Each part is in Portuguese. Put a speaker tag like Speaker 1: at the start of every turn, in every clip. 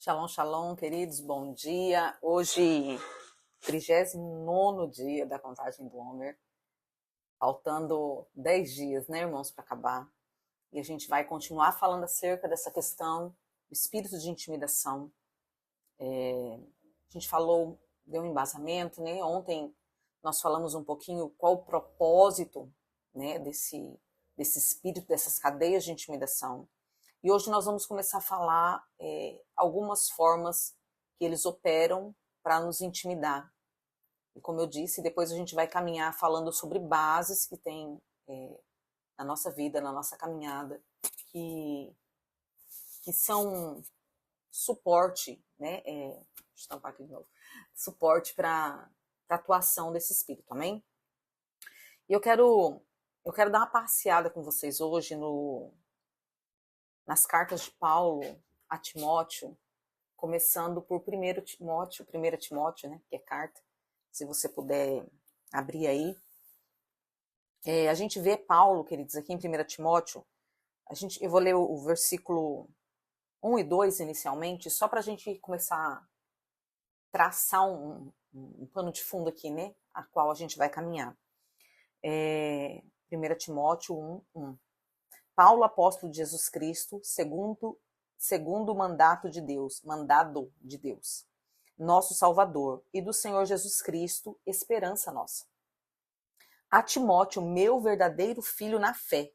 Speaker 1: Shalom, shalom, queridos, bom dia. Hoje, 39º dia da contagem do Homer, faltando 10 dias, né, irmãos, para acabar. E a gente vai continuar falando acerca dessa questão do espírito de intimidação. A gente falou, deu um embasamento, né? Ontem nós falamos um pouquinho qual o propósito, né, desse espírito, dessas cadeias de intimidação. E hoje nós vamos começar a falar algumas formas que eles operam para nos intimidar. E como eu disse, depois a gente vai caminhar falando sobre bases que tem na nossa vida, na nossa caminhada, que são suporte, né? Deixa eu tampar aqui de novo. Suporte para a atuação desse espírito, amém? E eu quero dar uma passeada com vocês hoje nas cartas de Paulo a Timóteo, começando por 1 Timóteo, né, que é carta, se você puder abrir aí. A gente vê Paulo, queridos, aqui em 1 Timóteo, eu vou ler o versículo 1 e 2 inicialmente, só para a gente começar a traçar um pano de fundo aqui, né, a qual a gente vai caminhar. 1 Timóteo 1:1. Paulo, apóstolo de Jesus Cristo, segundo o mandado de Deus, nosso Salvador, e do Senhor Jesus Cristo, esperança nossa. A Timóteo, meu verdadeiro filho na fé,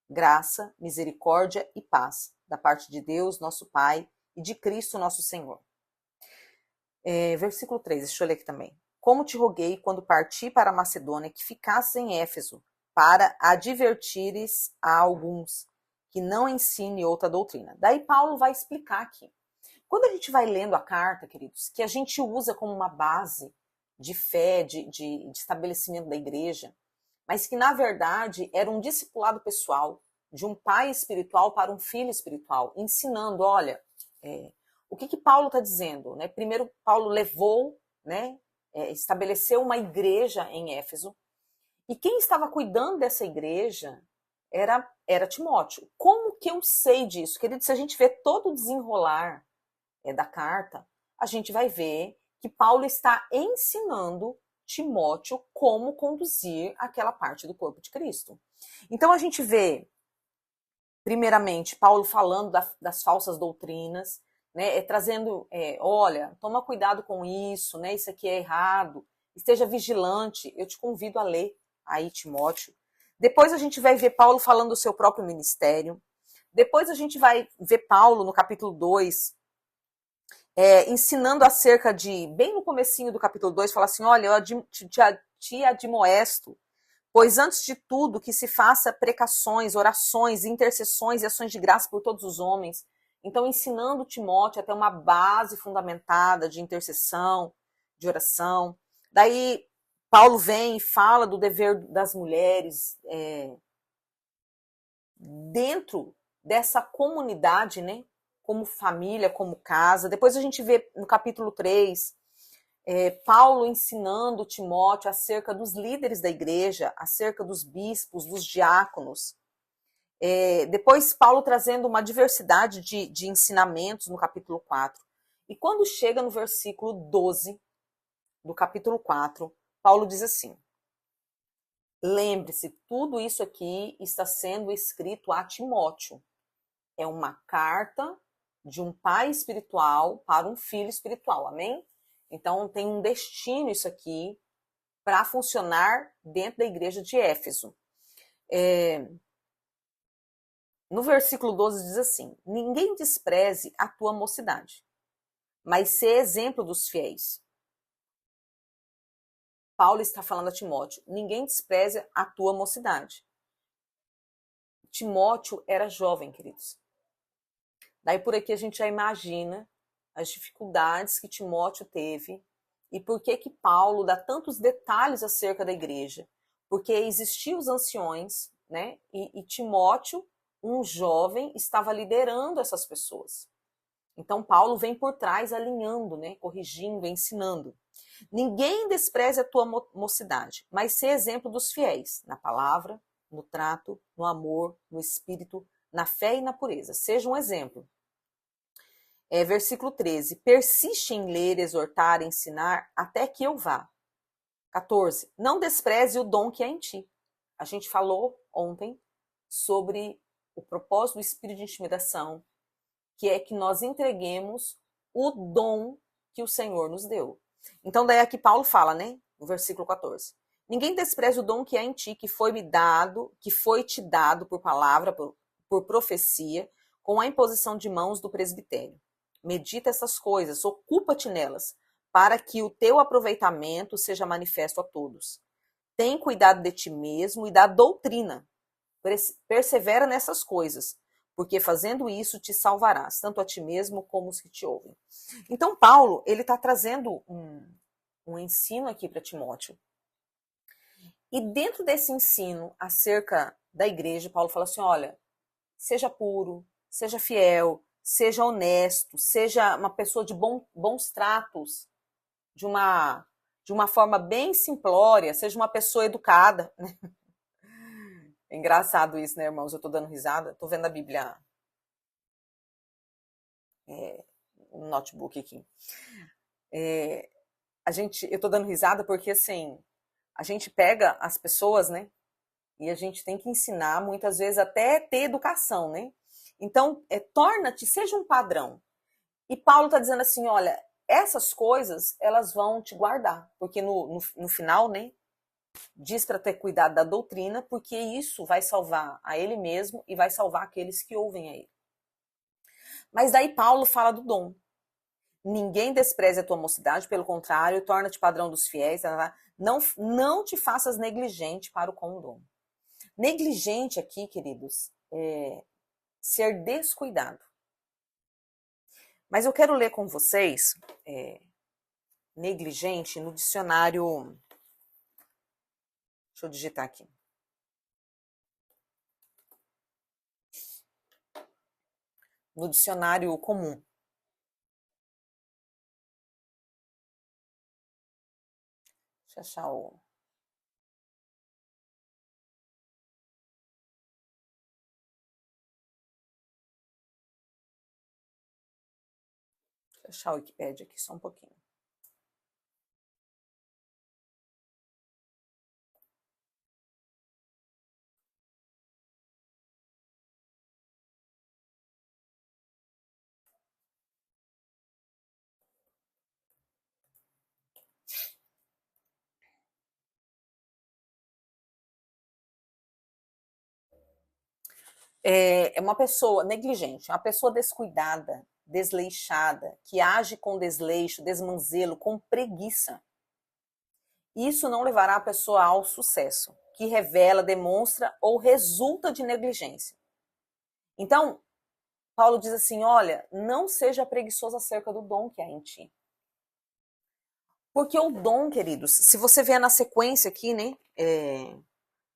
Speaker 1: graça, misericórdia e paz, da parte de Deus, nosso Pai, e de Cristo, nosso Senhor. Versículo 3, deixa eu ler aqui também. Como te roguei, quando parti para a Macedônia, que ficasses em Éfeso, para advertires a alguns que não ensine outra doutrina. Daí Paulo vai explicar aqui. Quando a gente vai lendo a carta, queridos, que a gente usa como uma base de fé, de estabelecimento da igreja, mas que na verdade era um discipulado pessoal de um pai espiritual para um filho espiritual, ensinando, olha, o que Paulo está dizendo, né? Primeiro, Paulo levou, né, estabeleceu uma igreja em Éfeso, e quem estava cuidando dessa igreja era Timóteo. Como que eu sei disso? Querido, se a gente vê todo o desenrolar da carta, a gente vai ver que Paulo está ensinando Timóteo como conduzir aquela parte do corpo de Cristo. Então a gente vê, primeiramente, Paulo falando das falsas doutrinas, né, trazendo, olha, toma cuidado com isso, né, isso aqui é errado, esteja vigilante. Eu te convido a ler aí Timóteo. Depois a gente vai ver Paulo falando do seu próprio ministério. Depois a gente vai ver Paulo no capítulo 2, ensinando acerca de, bem no comecinho do capítulo 2, fala assim, olha, eu te admoesto, pois antes de tudo que se faça precações, orações, intercessões e ações de graça por todos os homens. Então ensinando Timóteo a ter uma base fundamentada de intercessão, de oração. Daí Paulo vem e fala do dever das mulheres dentro dessa comunidade, né? Como família, como casa. Depois a gente vê no capítulo 3, Paulo ensinando Timóteo acerca dos líderes da igreja, acerca dos bispos, dos diáconos. Depois Paulo trazendo uma diversidade de ensinamentos no capítulo 4. E quando chega no versículo 12 do capítulo 4, Paulo diz assim, lembre-se, tudo isso aqui está sendo escrito a Timóteo. É uma carta de um pai espiritual para um filho espiritual, amém? Então tem um destino isso aqui para funcionar dentro da igreja de Éfeso. No versículo 12 diz assim, ninguém despreze a tua mocidade, mas sê exemplo dos fiéis. Paulo está falando a Timóteo, ninguém despreze a tua mocidade. Timóteo era jovem, queridos. Daí por aqui a gente já imagina as dificuldades que Timóteo teve e por que Paulo dá tantos detalhes acerca da igreja. Porque existiam os anciões, né? E Timóteo, um jovem, estava liderando essas pessoas. Então Paulo vem por trás alinhando, né? Corrigindo, ensinando. Ninguém despreze a tua mocidade, mas sê exemplo dos fiéis, na palavra, no trato, no amor, no espírito, na fé e na pureza. Seja um exemplo. Versículo 13. Persiste em ler, exortar, ensinar, até que eu vá. 14. Não despreze o dom que há em ti. A gente falou ontem sobre o propósito do espírito de intimidação, que é que nós entreguemos o dom que o Senhor nos deu. Então, daí aqui Paulo fala, né? No versículo 14. Ninguém despreze o dom que há em ti, que foi me dado, que foi te dado por palavra, por profecia, com a imposição de mãos do presbitério. Medita essas coisas, ocupa-te nelas, para que o teu aproveitamento seja manifesto a todos. Tem cuidado de ti mesmo e da doutrina. Persevera nessas coisas, porque fazendo isso te salvarás, tanto a ti mesmo como os que te ouvem. Então, Paulo, ele está trazendo um ensino aqui para Timóteo. E dentro desse ensino acerca da igreja, Paulo fala assim, olha, seja puro, seja fiel, seja honesto, seja uma pessoa de bons tratos, de uma forma bem simplória, seja uma pessoa educada. É engraçado isso, né, irmãos? Eu tô dando risada, tô vendo a Bíblia no notebook aqui. Eu tô dando risada porque, assim, a gente pega as pessoas, né, e a gente tem que ensinar, muitas vezes, até ter educação, né? Então, torna-te, seja um padrão. E Paulo está dizendo assim, olha, essas coisas, elas vão te guardar. Porque no final, né, diz para ter cuidado da doutrina, porque isso vai salvar a ele mesmo e vai salvar aqueles que ouvem a ele. Mas daí Paulo fala do dom. Ninguém despreze a tua mocidade, pelo contrário, torna-te padrão dos fiéis, não te faças negligente para o com dom. Negligente aqui, queridos, é ser descuidado. Mas eu quero ler com vocês negligente no dicionário. Deixa eu digitar aqui. No dicionário comum. Deixa eu achar o. Deixa eu achar o Wikipédia aqui só um pouquinho. É uma pessoa negligente, uma pessoa descuidada, desleixada, que age com desleixo, desmanzelo, com preguiça. Isso não levará a pessoa ao sucesso, que revela, demonstra ou resulta de negligência. Então, Paulo diz assim, olha, não seja preguiçoso acerca do dom que há em ti. Porque o dom, queridos, se você ver na sequência aqui, né,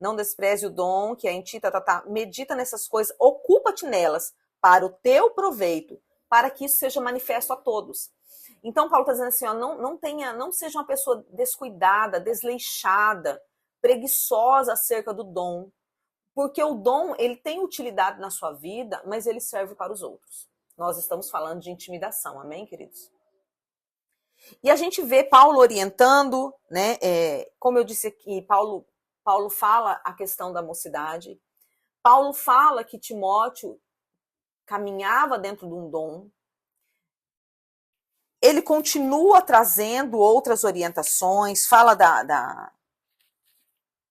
Speaker 1: não despreze o dom que há em ti, medita nessas coisas, ocupa-te nelas para o teu proveito, para que isso seja manifesto a todos. Então, Paulo está dizendo assim, ó, não seja uma pessoa descuidada, desleixada, preguiçosa acerca do dom, porque o dom, ele tem utilidade na sua vida, mas ele serve para os outros. Nós estamos falando de intimidação, amém, queridos? E a gente vê Paulo orientando, né? Como eu disse aqui, Paulo fala a questão da mocidade. Paulo fala que Timóteo caminhava dentro de um dom. Ele continua trazendo outras orientações, fala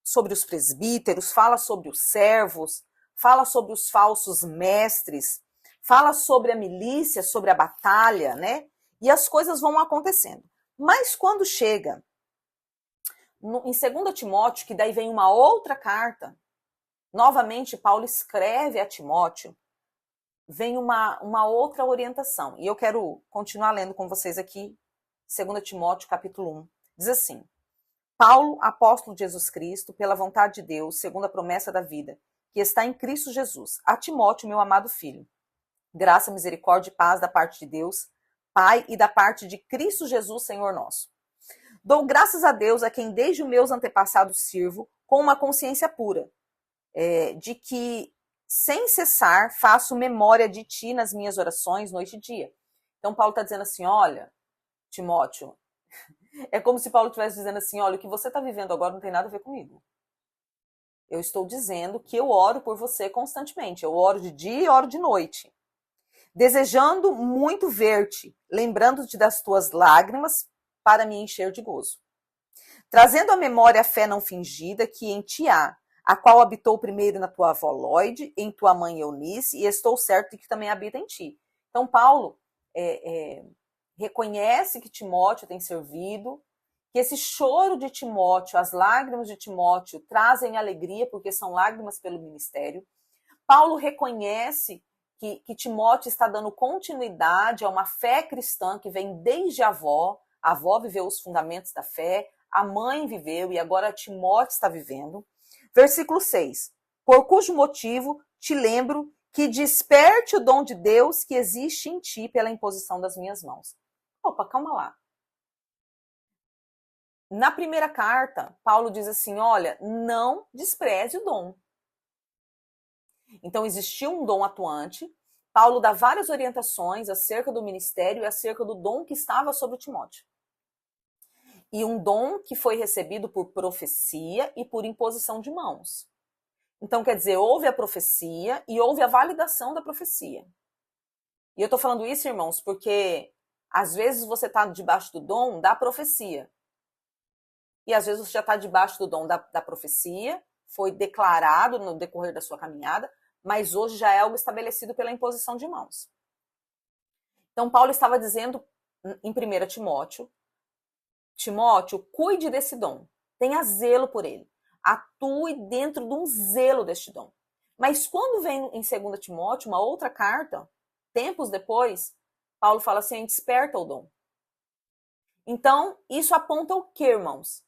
Speaker 1: sobre os presbíteros, fala sobre os servos, fala sobre os falsos mestres, fala sobre a milícia, sobre a batalha, né? E as coisas vão acontecendo. Mas quando chega em 2 Timóteo, que daí vem uma outra carta, novamente Paulo escreve a Timóteo, vem uma outra orientação. E eu quero continuar lendo com vocês aqui, 2 Timóteo, capítulo 1. Diz assim, Paulo, apóstolo de Jesus Cristo, pela vontade de Deus, segundo a promessa da vida, que está em Cristo Jesus, a Timóteo, meu amado filho, graça, misericórdia e paz da parte de Deus, Pai, e da parte de Cristo Jesus, Senhor nosso. Dou graças a Deus, a quem desde os meus antepassados sirvo, com uma consciência pura, de que, sem cessar, faço memória de ti nas minhas orações, noite e dia. Então Paulo está dizendo assim, olha, Timóteo, é como se Paulo estivesse dizendo assim, olha, o que você está vivendo agora não tem nada a ver comigo. Eu estou dizendo que eu oro por você constantemente. Eu oro de dia e oro de noite. Desejando muito ver-te, lembrando-te das tuas lágrimas para me encher de gozo. Trazendo à memória a fé não fingida que em ti há, a qual habitou primeiro na tua avó Lóide, em tua mãe Eunice, e estou certo de que também habita em ti. Então Paulo reconhece que Timóteo tem servido, que esse choro de Timóteo, as lágrimas de Timóteo trazem alegria, porque são lágrimas pelo ministério. Paulo reconhece que Timóteo está dando continuidade a uma fé cristã que vem desde a avó viveu os fundamentos da fé, a mãe viveu e agora Timóteo está vivendo. Versículo 6, por cujo motivo te lembro que desperte o dom de Deus que existe em ti pela imposição das minhas mãos. Opa, calma lá. Na primeira carta, Paulo diz assim, olha, não despreze o dom. Então, existiu um dom atuante. Paulo dá várias orientações acerca do ministério e acerca do dom que estava sobre Timóteo. E um dom que foi recebido por profecia e por imposição de mãos. Então, quer dizer, houve a profecia e houve a validação da profecia. E eu estou falando isso, irmãos, porque às vezes você está debaixo do dom da profecia. E às vezes você já está debaixo do dom da profecia, foi declarado no decorrer da sua caminhada, mas hoje já é algo estabelecido pela imposição de mãos. Então, Paulo estava dizendo em 1 Timóteo, Timóteo, cuide desse dom, tenha zelo por ele, atue dentro de um zelo deste dom. Mas quando vem em 2 Timóteo, uma outra carta, tempos depois, Paulo fala assim, desperta o dom. Então, isso aponta o que, irmãos?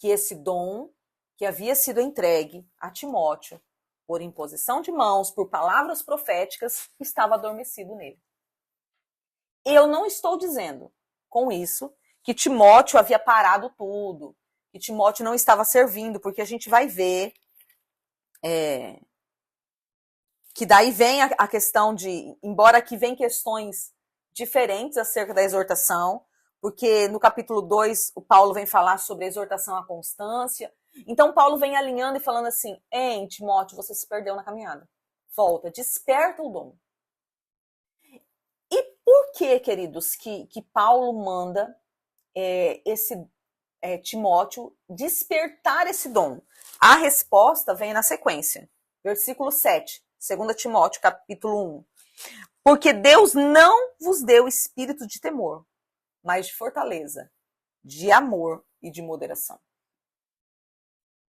Speaker 1: Que esse dom que havia sido entregue a Timóteo, por imposição de mãos, por palavras proféticas, estava adormecido nele. Eu não estou dizendo, com isso, que Timóteo havia parado tudo, que Timóteo não estava servindo, porque a gente vai ver que daí vem a questão de, embora aqui vem questões diferentes acerca da exortação, porque no capítulo 2 o Paulo vem falar sobre a exortação à constância. Então Paulo vem alinhando e falando assim, Timóteo, você se perdeu na caminhada. Volta, desperta o dom. E por que, queridos, que Paulo manda Timóteo despertar esse dom? A resposta vem na sequência. Versículo 7, 2 Timóteo, capítulo 1. Porque Deus não vos deu espírito de temor, mas de fortaleza, de amor e de moderação.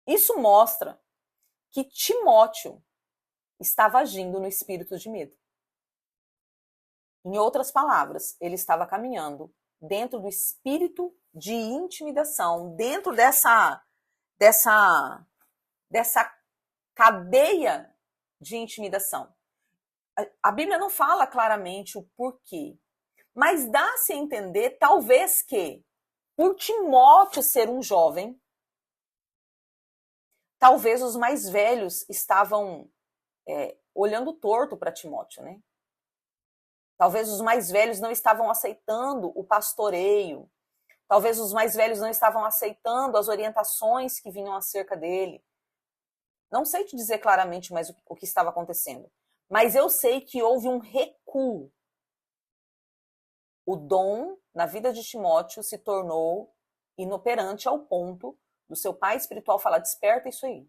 Speaker 1: Isso mostra que Timóteo estava agindo no espírito de medo. Em outras palavras, ele estava caminhando dentro do espírito de intimidação, dentro dessa cadeia de intimidação. A Bíblia não fala claramente o porquê, mas dá-se a entender, talvez, que por Timóteo ser um jovem, talvez os mais velhos estavam olhando torto para Timóteo, né? Talvez os mais velhos não estavam aceitando o pastoreio. Talvez os mais velhos não estavam aceitando as orientações que vinham acerca dele. Não sei te dizer claramente mais o que estava acontecendo, mas eu sei que houve um recuo. O dom na vida de Timóteo se tornou inoperante ao ponto do seu pai espiritual falar, desperta isso aí.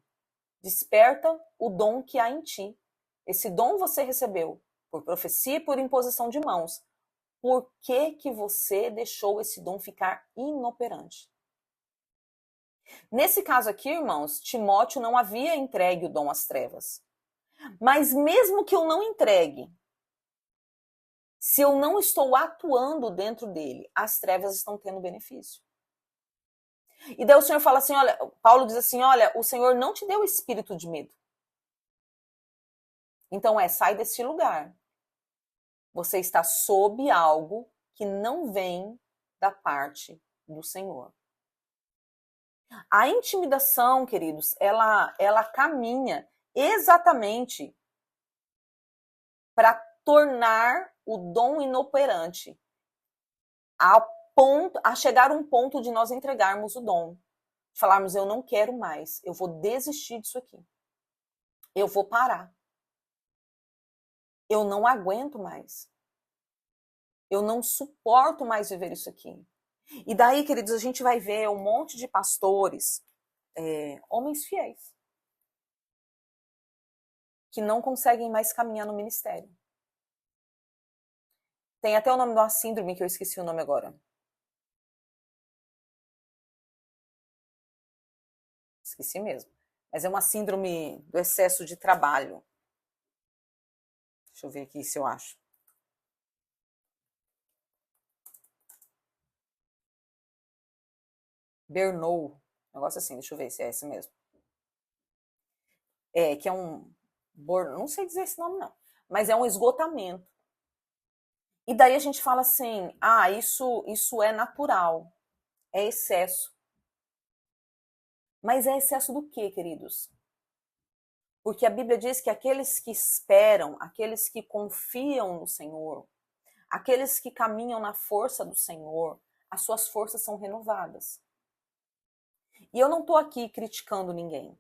Speaker 1: Desperta o dom que há em ti. Esse dom você recebeu por profecia e por imposição de mãos. Por que você deixou esse dom ficar inoperante? Nesse caso aqui, irmãos, Timóteo não havia entregue o dom às trevas. Mas mesmo que eu não entregue, se eu não estou atuando dentro dele, as trevas estão tendo benefício. E daí o Senhor fala assim, olha, Paulo diz assim, olha, o Senhor não te deu espírito de medo. Então sai desse lugar. Você está sob algo que não vem da parte do Senhor. A intimidação, queridos, ela caminha exatamente para tornar o dom inoperante, a chegar a um ponto de nós entregarmos o dom, de falarmos, eu não quero mais, eu vou desistir disso aqui, eu vou parar, eu não aguento mais, eu não suporto mais viver isso aqui. E daí, queridos, a gente vai ver um monte de pastores, homens fiéis, que não conseguem mais caminhar no ministério. Tem até o nome de uma síndrome que eu esqueci o nome agora. Esqueci mesmo. Mas é uma síndrome do excesso de trabalho. Deixa eu ver aqui se eu acho. Burnout. Negócio assim, deixa eu ver se é esse mesmo. Que é um... Não sei dizer esse nome, não. Mas é um esgotamento. E daí a gente fala assim, isso é natural. É excesso. Mas é excesso do quê, queridos? Porque a Bíblia diz que aqueles que esperam, aqueles que confiam no Senhor, aqueles que caminham na força do Senhor, as suas forças são renovadas. E eu não estou aqui criticando ninguém.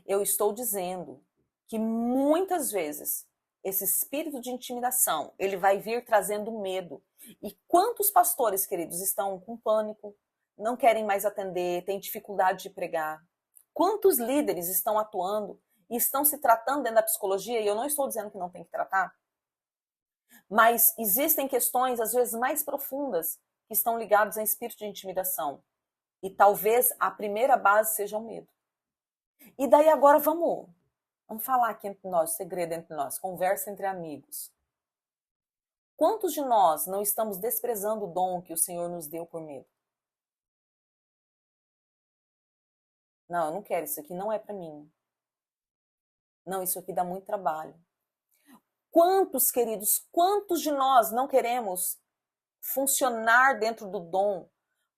Speaker 1: Eu estou dizendo que muitas vezes esse espírito de intimidação, ele vai vir trazendo medo. E quantos pastores, queridos, estão com pânico, não querem mais atender, têm dificuldade de pregar? Quantos líderes estão atuando e estão se tratando dentro da psicologia? E eu não estou dizendo que não tem que tratar, mas existem questões, às vezes, mais profundas que estão ligadas a espírito de intimidação. E talvez a primeira base seja o medo. E daí agora vamos falar aqui entre nós, segredo entre nós, conversa entre amigos. Quantos de nós não estamos desprezando o dom que o Senhor nos deu por medo? Não, eu não quero, isso aqui não é para mim. Não, isso aqui dá muito trabalho. Quantos, queridos, quantos de nós não queremos funcionar dentro do dom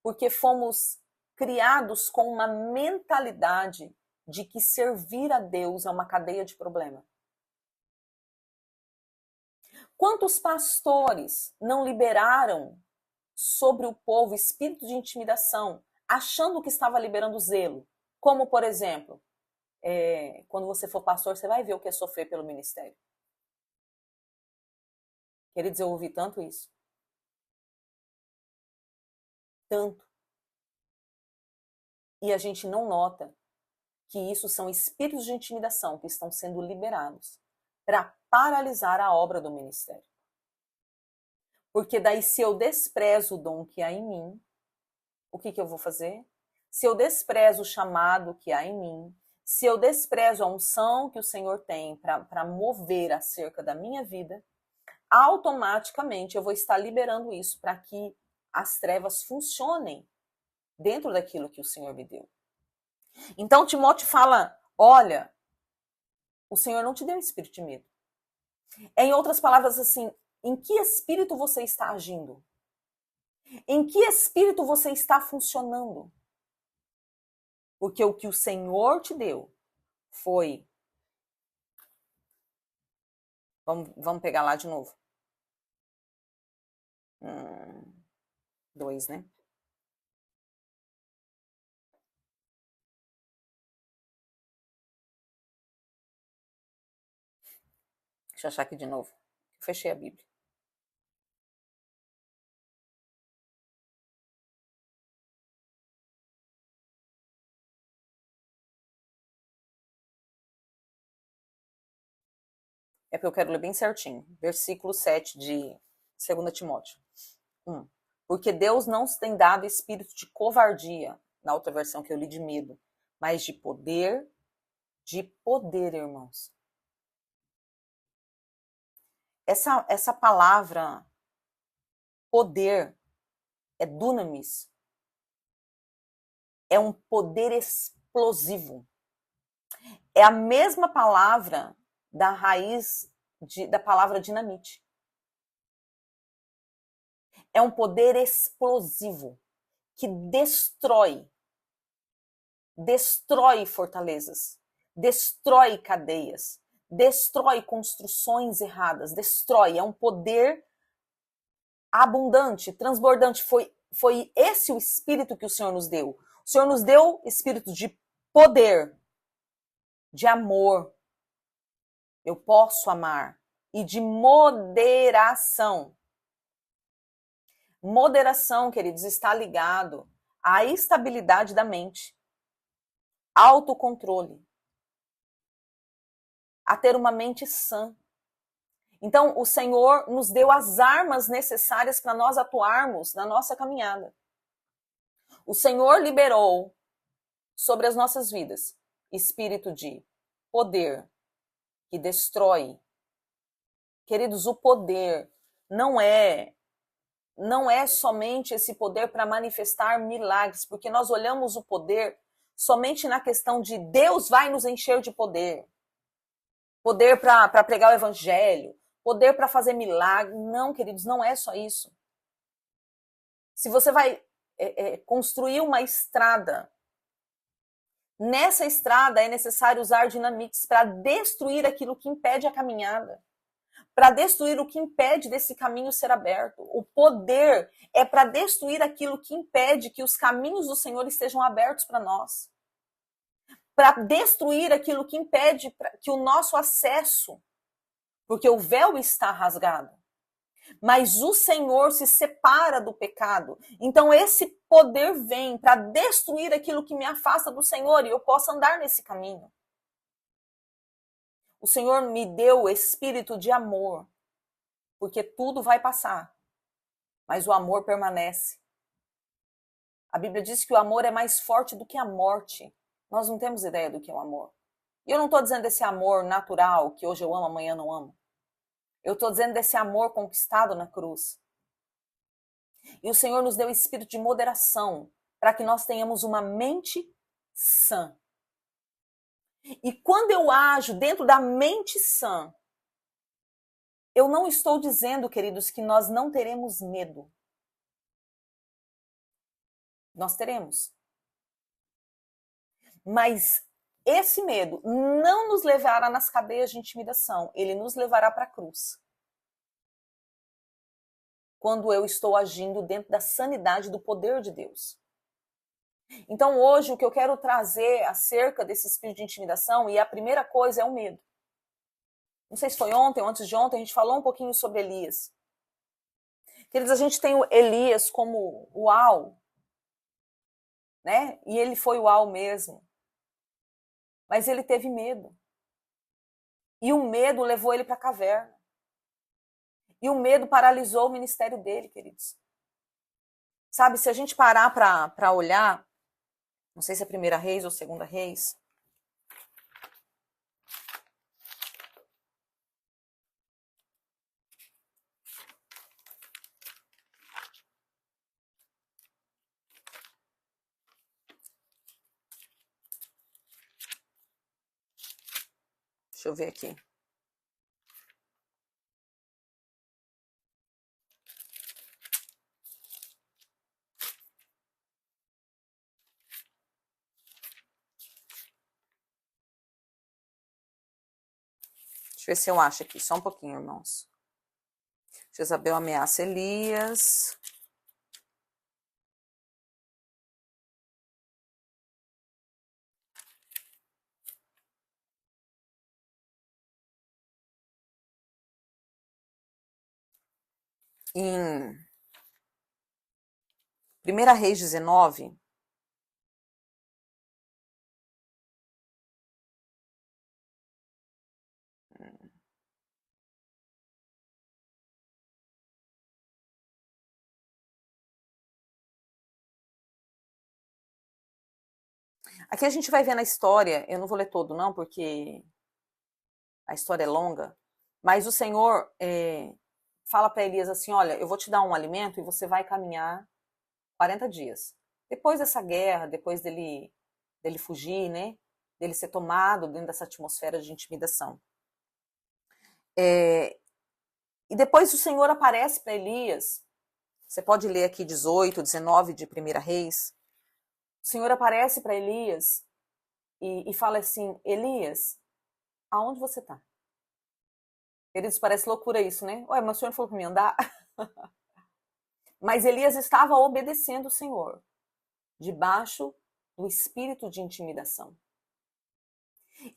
Speaker 1: porque fomos criados com uma mentalidade de que servir a Deus é uma cadeia de problema? Quantos pastores não liberaram sobre o povo espírito de intimidação, achando que estava liberando zelo? Como, por exemplo, quando você for pastor, você vai ver o que é sofrer pelo ministério. Queridos, eu ouvi tanto isso. Tanto. E a gente não nota que isso são espíritos de intimidação que estão sendo liberados para paralisar a obra do ministério. Porque daí, se eu desprezo o dom que há em mim, o que eu vou fazer? Se eu desprezo o chamado que há em mim, se eu desprezo a unção que o Senhor tem para mover acerca da minha vida, automaticamente eu vou estar liberando isso para que as trevas funcionem dentro daquilo que o Senhor me deu. Então Timóteo fala, olha, o Senhor não te deu espírito de medo. Em outras palavras, assim, em que espírito você está agindo? Em que espírito você está funcionando? Porque o que o Senhor te deu foi... Vamos pegar lá de novo. 2, né? Deixa eu achar aqui de novo. Fechei a Bíblia. É porque eu quero ler bem certinho. Versículo 7 de 2 Timóteo. 1. Porque Deus não nos tem dado espírito de covardia, na outra versão que eu li de medo, mas de poder, irmãos. Essa palavra poder é dunamis. É um poder explosivo. É a mesma palavra da raiz da palavra dinamite. É um poder explosivo que destrói fortalezas, destrói cadeias, destrói construções erradas, destrói, é um poder abundante, transbordante. Foi esse o espírito que o Senhor nos deu. O Senhor nos deu espírito de poder, de amor, eu posso amar, e de moderação. Moderação, queridos, está ligado à estabilidade da mente, autocontrole, a ter uma mente sã. Então, o Senhor nos deu as armas necessárias para nós atuarmos na nossa caminhada. O Senhor liberou sobre as nossas vidas espírito de poder que destrói. Queridos, o poder não é somente esse poder para manifestar milagres, porque nós olhamos o poder somente na questão de Deus vai nos encher de poder. Poder para pregar o evangelho, poder para fazer milagre. Não, queridos, não é só isso. Se você vai construir uma estrada, nessa estrada é necessário usar dinamites para destruir aquilo que impede a caminhada, para destruir o que impede desse caminho ser aberto. O poder é para destruir aquilo que impede que os caminhos do Senhor estejam abertos para nós, para destruir aquilo que impede que o nosso acesso, porque o véu está rasgado, mas o Senhor se separa do pecado. Então esse poder vem para destruir aquilo que me afasta do Senhor e eu posso andar nesse caminho. O Senhor me deu o espírito de amor, porque tudo vai passar, mas o amor permanece. A Bíblia diz que o amor é mais forte do que a morte. Nós não temos ideia do que é o amor. E eu não estou dizendo desse amor natural, que hoje eu amo, amanhã não amo. Eu estou dizendo desse amor conquistado na cruz. E o Senhor nos deu espírito de moderação, para que nós tenhamos uma mente sã. E quando eu ajo dentro da mente sã, eu não estou dizendo, queridos, que nós não teremos medo. Nós teremos. Mas esse medo não nos levará nas cadeias de intimidação, ele nos levará para a cruz. Quando eu estou agindo dentro da sanidade do poder de Deus. Então hoje o que eu quero trazer acerca desse espírito de intimidação, e a primeira coisa é o medo. Não sei se foi ontem ou antes de ontem, a gente falou um pouquinho sobre Elias. Queridos, a gente tem o Elias como uau, né? E ele foi uau mesmo. Mas ele teve medo. E o medo levou ele para a caverna. E o medo paralisou o ministério dele, queridos. Sabe, se a gente parar para olhar, não sei se é Primeira Reis ou Segunda Reis. Deixa eu ver aqui. Deixa eu ver se eu acho aqui, só um pouquinho, irmãos. Jezabel ameaça Elias. Em 1 Reis 19, aqui a gente vai ver na história, eu não vou ler todo não, porque a história é longa, mas o Senhor fala para Elias assim, olha, eu vou te dar um alimento e você vai caminhar 40 dias. Depois dessa guerra, depois dele fugir, né, dele ser tomado dentro dessa atmosfera de intimidação. E depois o Senhor aparece para Elias, você pode ler aqui 18, 19 de 1 Reis, o Senhor aparece para Elias e fala assim, Elias, aonde você está? Queridos, parece loucura isso, né? Ué, mas o Senhor falou para mim andar. Mas Elias estava obedecendo o Senhor, debaixo do espírito de intimidação.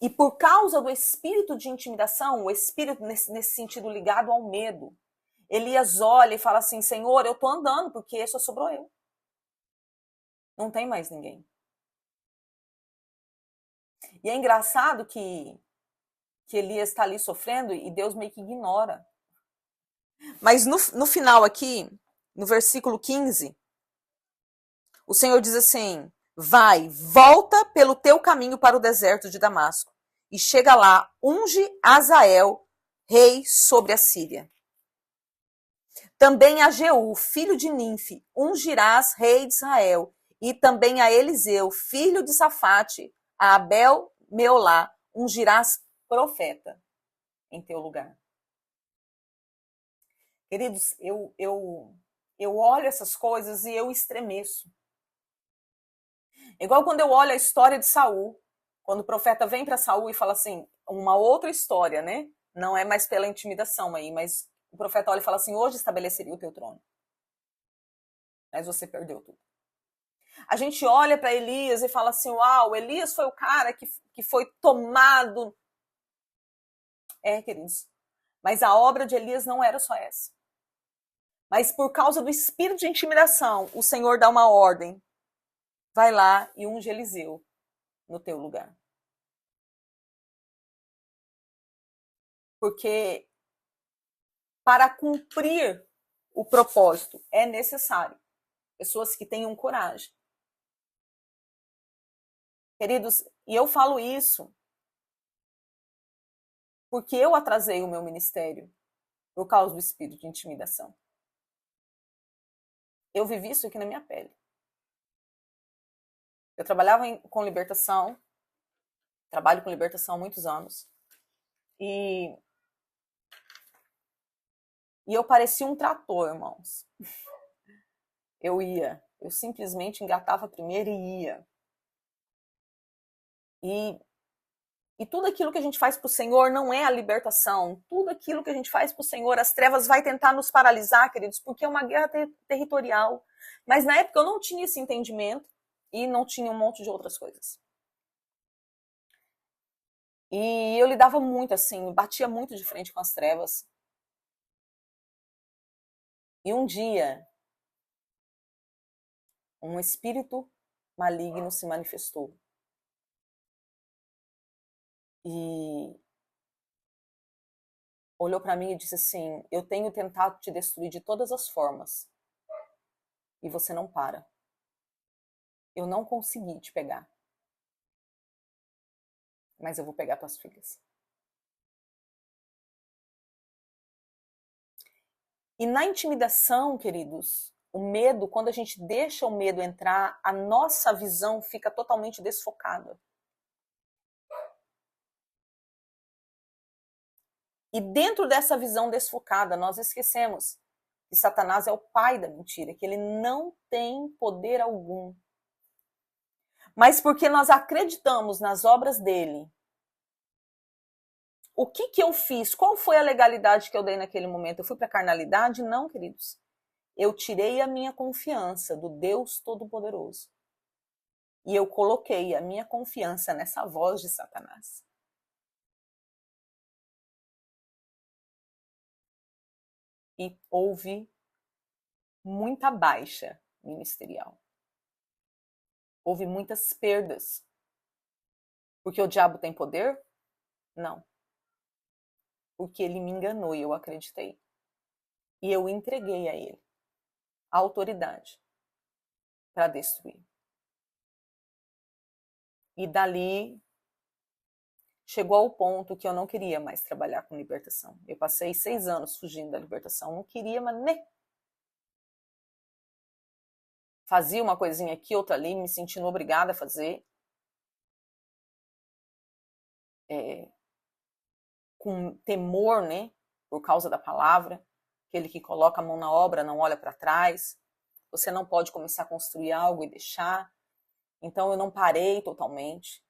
Speaker 1: E por causa do espírito de intimidação, o espírito nesse sentido ligado ao medo, Elias olha e fala assim, Senhor, eu tô andando porque só sobrou eu. Não tem mais ninguém. E é engraçado que Elias está ali sofrendo e Deus meio que ignora. Mas no final aqui, no versículo 15, o Senhor diz assim, vai, volta pelo teu caminho para o deserto de Damasco e chega lá, unge Azael, rei sobre a Síria. Também a Jeú, filho de Ninfe, ungirás rei de Israel, e também a Eliseu, filho de Safate, a Abel Meolá, ungirás profeta em teu lugar. Queridos, eu olho essas coisas e eu estremeço. Igual quando eu olho a história de Saul, quando o profeta vem para Saul e fala assim, uma outra história, né? Não é mais pela intimidação aí, mas o profeta olha e fala assim, hoje estabeleceria o teu trono. Mas você perdeu tudo. A gente olha para Elias e fala assim, uau, Elias foi o cara que foi tomado. É, queridos, mas a obra de Elias não era só essa. Mas por causa do espírito de intimidação, o Senhor dá uma ordem. Vai lá e unge Eliseu no teu lugar. Porque para cumprir o propósito é necessário pessoas que tenham coragem. Queridos, e eu falo isso porque eu atrasei o meu ministério por causa do espírito de intimidação. Eu vivi isso aqui na minha pele. Eu trabalhava com libertação, trabalho com libertação há muitos anos, e eu parecia um trator, irmãos. Eu simplesmente engatava primeiro e ia. E tudo aquilo que a gente faz para o Senhor não é a libertação. Tudo aquilo que a gente faz para o Senhor, as trevas vai tentar nos paralisar, queridos, porque é uma guerra territorial. Mas na época eu não tinha esse entendimento e não tinha um monte de outras coisas. E eu lidava muito assim, batia muito de frente com as trevas. E um dia, um espírito maligno se manifestou. E olhou para mim e disse assim, eu tenho tentado te destruir de todas as formas. E você não para. Eu não consegui te pegar. Mas eu vou pegar tuas filhas. E na intimidação, queridos, o medo, quando a gente deixa o medo entrar, a nossa visão fica totalmente desfocada. E dentro dessa visão desfocada, nós esquecemos que Satanás é o pai da mentira, que ele não tem poder algum. Mas porque nós acreditamos nas obras dele, o que eu fiz? Qual foi a legalidade que eu dei naquele momento? Eu fui para a carnalidade? Não, queridos. Eu tirei a minha confiança do Deus Todo-Poderoso. E eu coloquei a minha confiança nessa voz de Satanás. E houve muita baixa ministerial. Houve muitas perdas. Porque o diabo tem poder? Não. Porque ele me enganou e eu acreditei. E eu entreguei a ele a autoridade para destruir. E dali chegou ao ponto que eu não queria mais trabalhar com libertação. Eu passei 6 anos fugindo da libertação. Não queria, mas nem. Fazia uma coisinha aqui, outra ali, me sentindo obrigada a fazer. Com temor, né? Por causa da palavra. Aquele que coloca a mão na obra não olha para trás. Você não pode começar a construir algo e deixar. Então eu não parei totalmente.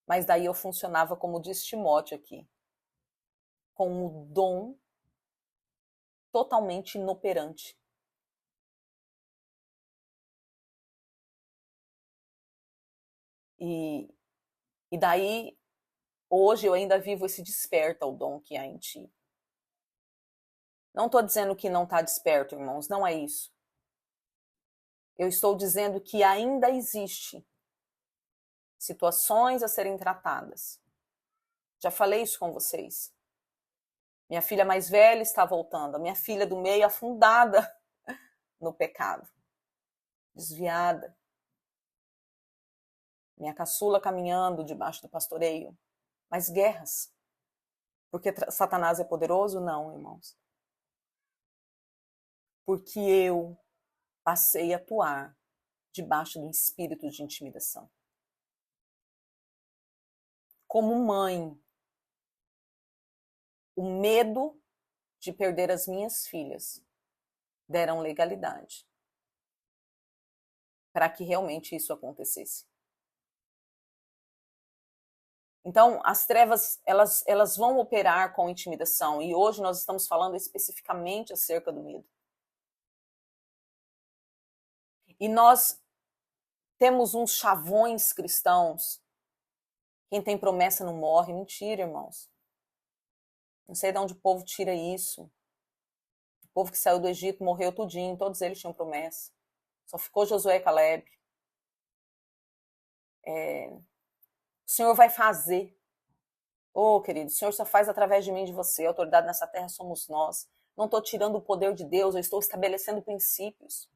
Speaker 1: Mas daí eu funcionava como diz Timóteo aqui. com o dom totalmente inoperante. E daí, hoje eu ainda vivo esse desperta o dom que há em ti. Não estou dizendo que não está desperto, irmãos, não é isso. Eu estou dizendo que ainda existe situações a serem tratadas. Já falei isso com vocês. Minha filha mais velha está voltando, a minha filha do meio afundada no pecado, desviada. Minha caçula caminhando debaixo do pastoreio. Mas guerras. Porque Satanás é poderoso? Não, irmãos. Porque eu passei a atuar debaixo do espírito de intimidação. Como mãe, o medo de perder as minhas filhas deram legalidade para que realmente isso acontecesse. Então, as trevas, elas vão operar com intimidação, e hoje nós estamos falando especificamente acerca do medo. E nós temos uns chavões cristãos. Quem tem promessa não morre. Mentira, irmãos. Não sei de onde o povo tira isso. O povo que saiu do Egito morreu tudinho, todos eles tinham promessa. Só ficou Josué e Caleb. O Senhor vai fazer. Oh, querido, o Senhor só faz através de mim e de você. A autoridade nessa terra somos nós. Não estou tirando o poder de Deus, eu estou estabelecendo princípios.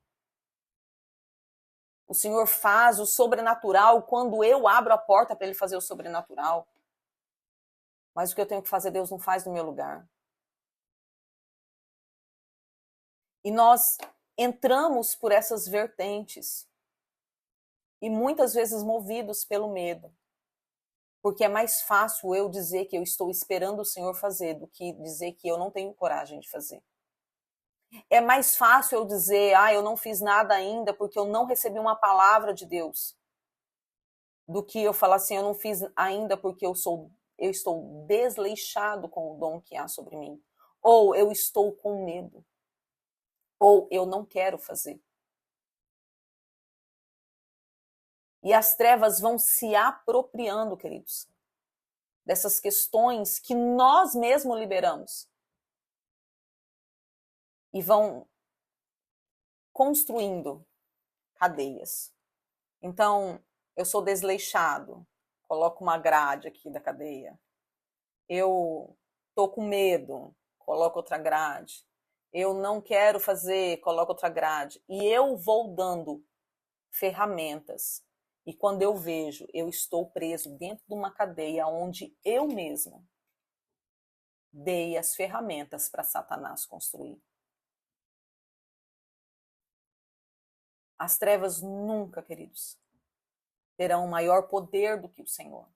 Speaker 1: O Senhor faz o sobrenatural quando eu abro a porta para Ele fazer o sobrenatural. Mas o que eu tenho que fazer, Deus não faz no meu lugar. E nós entramos por essas vertentes. E muitas vezes movidos pelo medo. Porque é mais fácil eu dizer que eu estou esperando o Senhor fazer do que dizer que eu não tenho coragem de fazer. É mais fácil eu dizer, eu não fiz nada ainda porque eu não recebi uma palavra de Deus, do que eu falar assim, eu não fiz ainda porque eu estou desleixado com o dom que há sobre mim. Ou eu estou com medo. Ou eu não quero fazer. E as trevas vão se apropriando, queridos, dessas questões que nós mesmos liberamos. E vão construindo cadeias. Então, eu sou desleixado, coloco uma grade aqui da cadeia. Eu tô com medo, coloco outra grade. Eu não quero fazer, coloco outra grade. E eu vou dando ferramentas. E quando eu vejo, eu estou preso dentro de uma cadeia onde eu mesma dei as ferramentas para Satanás construir. As trevas nunca, queridos, terão maior poder do que o Senhor.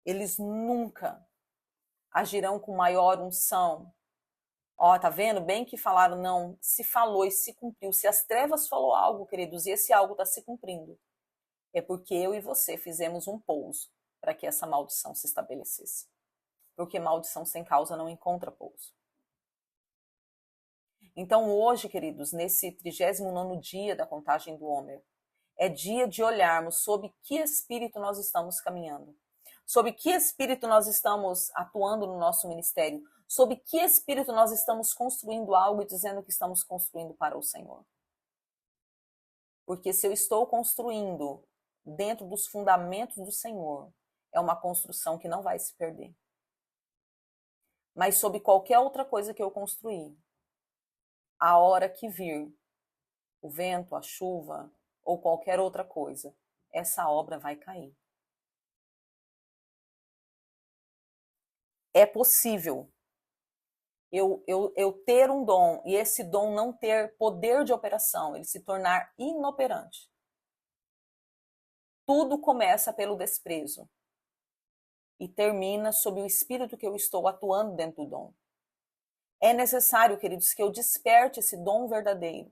Speaker 1: Eles nunca agirão com maior unção. Tá vendo? Bem que falaram, não, se falou e se cumpriu. Se as trevas falou algo, queridos, e esse algo está se cumprindo, é porque eu e você fizemos um pouso para que essa maldição se estabelecesse. Porque maldição sem causa não encontra pouso. Então hoje, queridos, nesse 39º dia da contagem do Homer, é dia de olharmos sob que espírito nós estamos caminhando. Sob que espírito nós estamos atuando no nosso ministério. Sob que espírito nós estamos construindo algo e dizendo que estamos construindo para o Senhor. Porque se eu estou construindo dentro dos fundamentos do Senhor, é uma construção que não vai se perder. Mas sob qualquer outra coisa que eu construir, a hora que vir o vento, a chuva ou qualquer outra coisa, essa obra vai cair. É possível eu ter um dom e esse dom não ter poder de operação, ele se tornar inoperante. Tudo começa pelo desprezo e termina sob o espírito que eu estou atuando dentro do dom. É necessário, queridos, que eu desperte esse dom verdadeiro,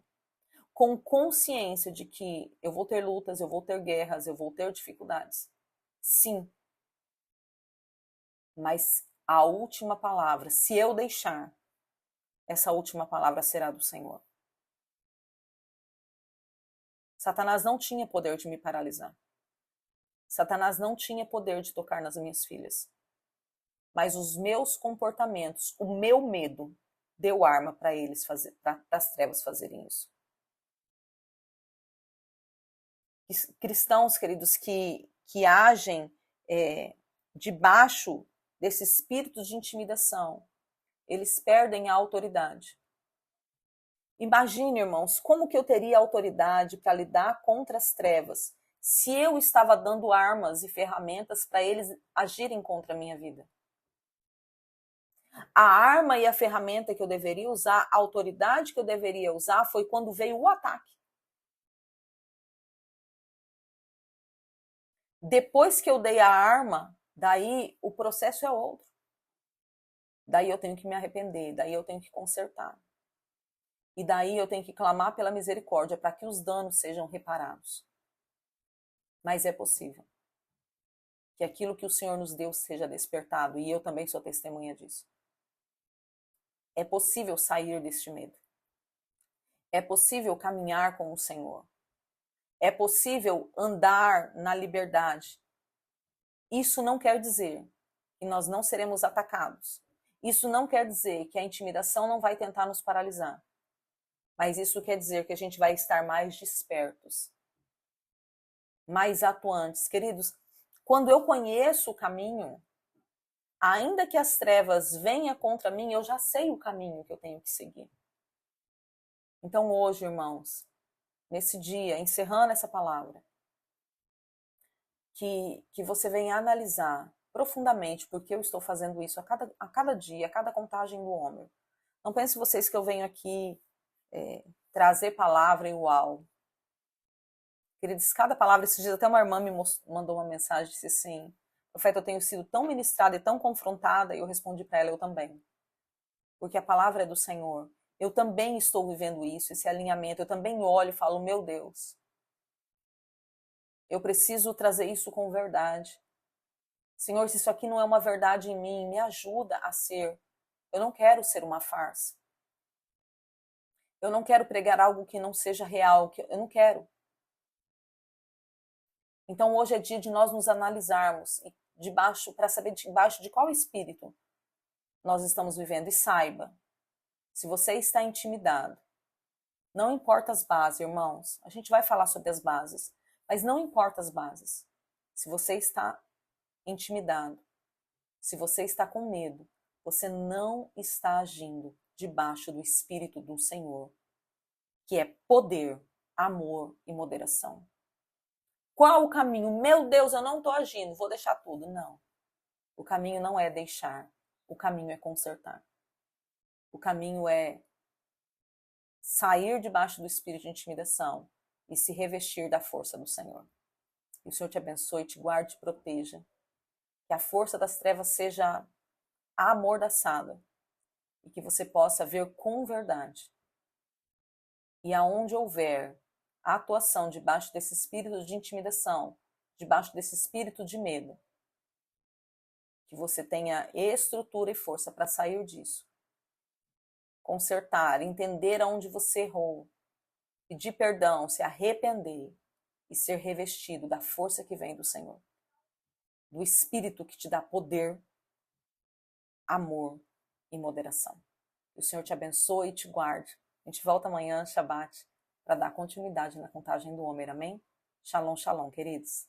Speaker 1: com consciência de que eu vou ter lutas, eu vou ter guerras, eu vou ter dificuldades. Sim. Mas a última palavra, se eu deixar, essa última palavra será do Senhor. Satanás não tinha poder de me paralisar. Satanás não tinha poder de tocar nas minhas filhas. Mas os meus comportamentos, o meu medo, deu arma para eles para as trevas fazerem isso. Cristãos, queridos, que agem debaixo desse espírito de intimidação, eles perdem a autoridade. Imagine, irmãos, como que eu teria autoridade para lidar contra as trevas se eu estava dando armas e ferramentas para eles agirem contra a minha vida? A arma e a ferramenta que eu deveria usar, a autoridade que eu deveria usar, foi quando veio o ataque. Depois que eu dei a arma, daí o processo é outro. Daí eu tenho que me arrepender, daí eu tenho que consertar. E daí eu tenho que clamar pela misericórdia para que os danos sejam reparados. Mas é possível que aquilo que o Senhor nos deu seja despertado, e eu também sou testemunha disso. É possível sair deste medo. É possível caminhar com o Senhor. É possível andar na liberdade. Isso não quer dizer que nós não seremos atacados. Isso não quer dizer que a intimidação não vai tentar nos paralisar. Mas isso quer dizer que a gente vai estar mais despertos, mais atuantes. Queridos, quando eu conheço o caminho, ainda que as trevas venham contra mim, eu já sei o caminho que eu tenho que seguir. Então hoje, irmãos, nesse dia, encerrando essa palavra, que você venha analisar profundamente por que eu estou fazendo isso a cada dia, a cada contagem do homem. Não pense vocês que eu venho aqui trazer palavra e uau. Queridos, cada palavra, esses dias até uma irmã me mandou uma mensagem, disse assim, profeta, eu tenho sido tão ministrada e tão confrontada, e eu respondi para ela, eu também. Porque a palavra é do Senhor. Eu também estou vivendo isso, esse alinhamento, eu também olho e falo, meu Deus, eu preciso trazer isso com verdade. Senhor, se isso aqui não é uma verdade em mim, me ajuda a ser. Eu não quero ser uma farsa. Eu não quero pregar algo que não seja real, eu não quero. Então hoje é dia de nós nos analisarmos para saber debaixo de qual espírito nós estamos vivendo. E saiba, se você está intimidado, não importa as bases, irmãos, a gente vai falar sobre as bases, mas não importa as bases. Se você está intimidado, se você está com medo, você não está agindo debaixo do espírito do Senhor, que é poder, amor e moderação. Qual o caminho? Meu Deus, eu não estou agindo, vou deixar tudo. Não. O caminho não é deixar. O caminho é consertar. O caminho é sair debaixo do espírito de intimidação e se revestir da força do Senhor. Que o Senhor te abençoe, te guarde, te proteja. Que a força das trevas seja amordaçada e que você possa ver com verdade. E aonde houver a atuação debaixo desse espírito de intimidação, debaixo desse espírito de medo, que você tenha estrutura e força para sair disso. Consertar, entender aonde você errou, pedir perdão, se arrepender e ser revestido da força que vem do Senhor. Do espírito que te dá poder, amor e moderação. Que o Senhor te abençoe e te guarde. A gente volta amanhã, Shabbat, para dar continuidade na contagem do homem. Amém? Shalom, shalom, queridos.